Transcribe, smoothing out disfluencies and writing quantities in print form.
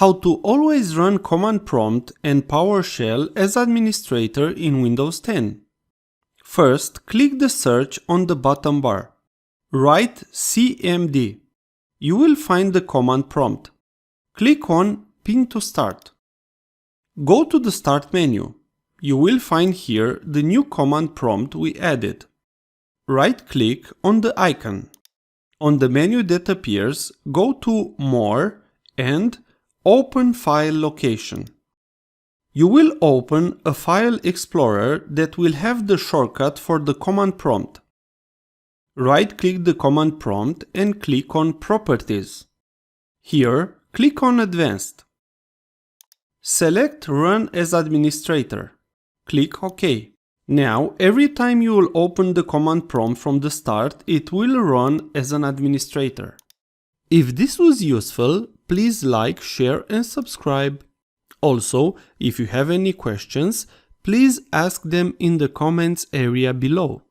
How to always run command prompt and PowerShell as administrator in Windows 10. First, click the search on the bottom bar. Write CMD. You will find the command prompt. Click on Pin to start. Go to the Start menu. You will find here the new command prompt we added. Right-click on the icon. On the menu that appears, go to More and Open File Location. You will open a file explorer that will have the shortcut for the command prompt. Right-click the command prompt and click on Properties. Here, click on Advanced. Select Run as Administrator. Click OK. Now, every time you will open the command prompt from the start, it will run as an administrator. If this was useful, please like, share and subscribe. Also, if you have any questions, please ask them in the comments area below.